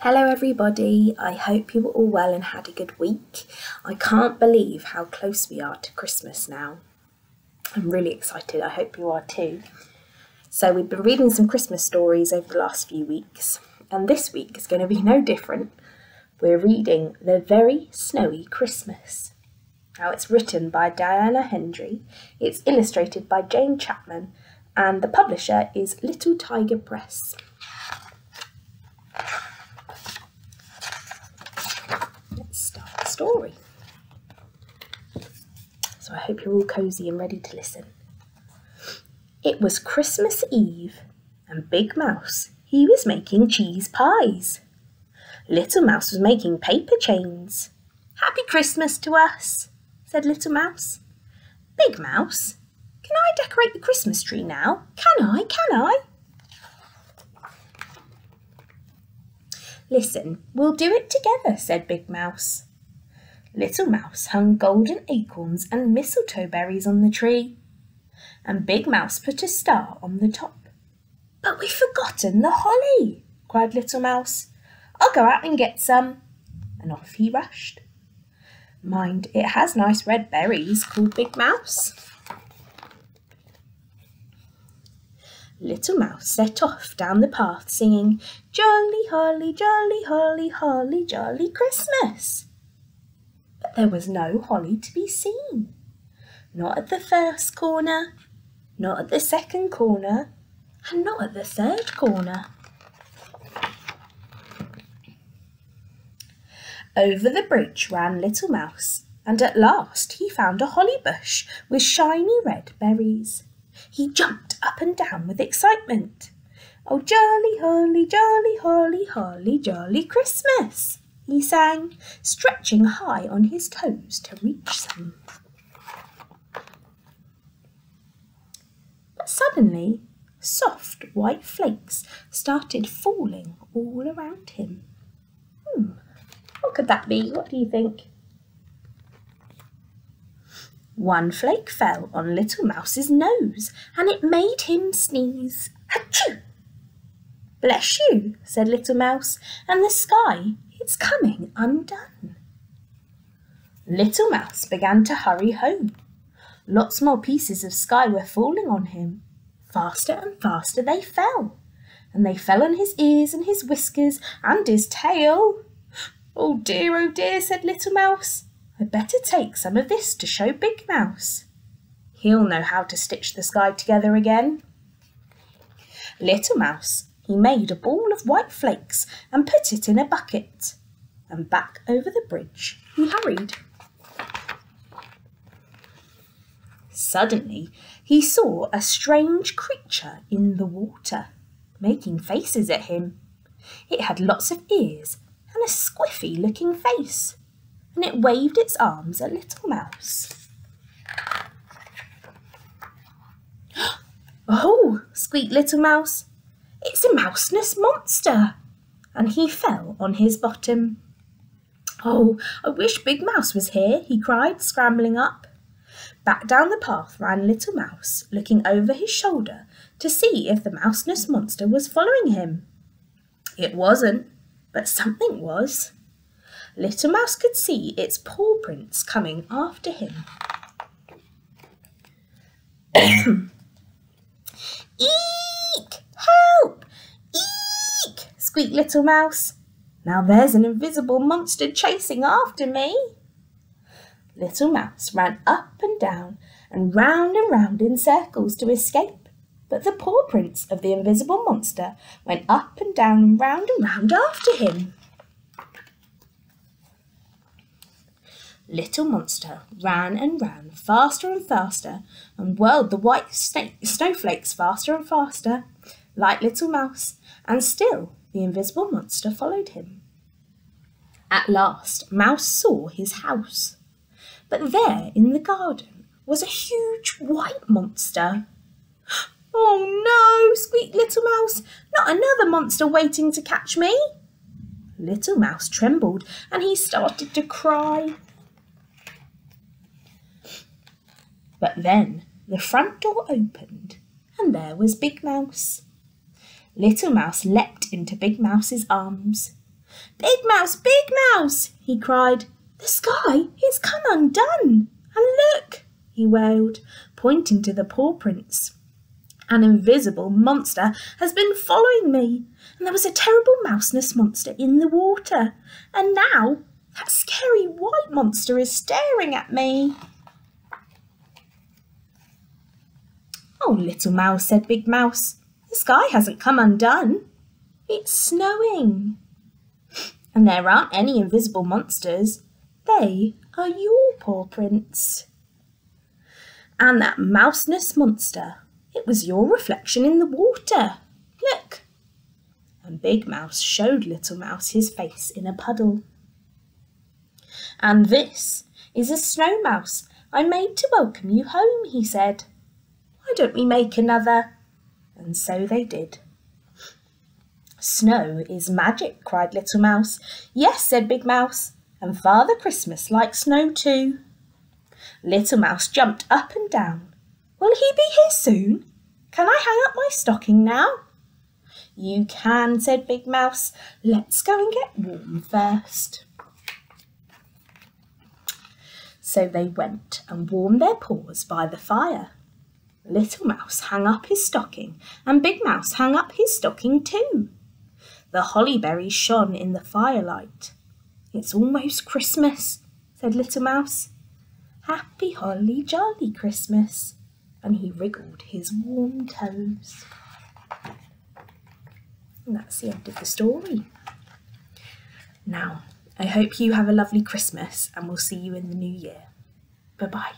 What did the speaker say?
Hello everybody, I hope you were all well and had a good week. I can't believe how close we are to Christmas now. I'm really excited, I hope you are too. So we've been reading some Christmas stories over the last few weeks, and this week is going to be no different. We're reading The Very Snowy Christmas. Now it's written by Hendry, it's illustrated by Chapman, and the publisher is Little Tiger Press. Let's start the story. So I hope you're all cosy and ready to listen. It was Christmas Eve, and Big Mouse, he was making cheese pies. Little Mouse was making paper chains. Happy Christmas to us, said Little Mouse. Big Mouse, can I decorate the Christmas tree now? Can I? Listen, we'll do it together, said Big Mouse. Little Mouse hung golden acorns and mistletoe berries on the tree, and Big Mouse put a star on the top. But we've forgotten the holly, cried Little Mouse. I'll go out and get some. And off he rushed. Mind, it has nice red berries, called Big Mouse. Little Mouse set off down the path singing, Jolly, holly, jolly, holly, holly, jolly Christmas. But there was no holly to be seen. Not at the first corner, not at the second corner, and not at the third corner. Over the bridge ran Little Mouse, and at last he found a holly bush with shiny red berries. He jumped up and down with excitement. Oh, jolly, holly, jolly, holly, holly, jolly Christmas, he sang, stretching high on his toes to reach some. But suddenly, soft white flakes started falling all around him. What could that be? What do you think? One flake fell on Little Mouse's nose, and it made him sneeze. Achoo! Bless you, said Little Mouse, and the sky, it's coming undone. Little Mouse began to hurry home. Lots more pieces of sky were falling on him. Faster and faster they fell, and they fell on his ears and his whiskers and his tail. Oh dear, said Little Mouse. I'd better take some of this to show Big Mouse. He'll know how to stitch the sky together again. Little Mouse, he made a ball of white flakes and put it in a bucket, and back over the bridge he hurried. Suddenly he saw a strange creature in the water, making faces at him. It had lots of ears and a squiffy-looking face, and it waved its arms at Little Mouse. Oh, squeaked Little Mouse, it's a mouseness monster, and he fell on his bottom. Oh, I wish Big Mouse was here, he cried, scrambling up. Back down the path ran Little Mouse, looking over his shoulder to see if the mouseness monster was following him. It wasn't, but something was. Little Mouse could see its paw prints coming after him. Eek! Help! Eek! Squeaked Little Mouse. Now there's an invisible monster chasing after me. Little Mouse ran up and down and round in circles to escape, but the paw prints of the invisible monster went up and down and round after him. Little Monster ran and ran faster and faster and whirled the white snowflakes faster and faster, like Little Mouse, and still the invisible monster followed him. At last Mouse saw his house, but there in the garden was a huge white monster. Oh no, squeaked Little Mouse, not another monster waiting to catch me. Little Mouse trembled and he started to cry. But then the front door opened and there was Big Mouse. Little Mouse leapt into Big Mouse's arms. Big Mouse, he cried. The sky, it's come undone. And look, he wailed, pointing to the paw prints. An invisible monster has been following me, and there was a terrible mouseness monster in the water, and now that scary white monster is staring at me. Oh, Little Mouse, said Big Mouse, the sky hasn't come undone. It's snowing. And there aren't any invisible monsters. They are your paw prints. And that mouseness monster, it was your reflection in the water. Look. And Big Mouse showed Little Mouse his face in a puddle. And this is a snow mouse I made to welcome you home, he said. Why don't we make another? And so they did. Snow is magic, cried Little Mouse. Yes, said Big Mouse, and Father Christmas likes snow too. Little Mouse jumped up and down. Will he be here soon? Can I hang up my stocking now? You can, said Big Mouse. Let's go and get warm first. So they went and warmed their paws by the fire. Little Mouse hung up his stocking, and Big Mouse hung up his stocking too. The holly berries shone in the firelight. It's almost Christmas, said Little Mouse. Happy holly jolly Christmas. And he wriggled his warm toes. And that's the end of the story. Now, I hope you have a lovely Christmas and we'll see you in the new year. Bye-bye.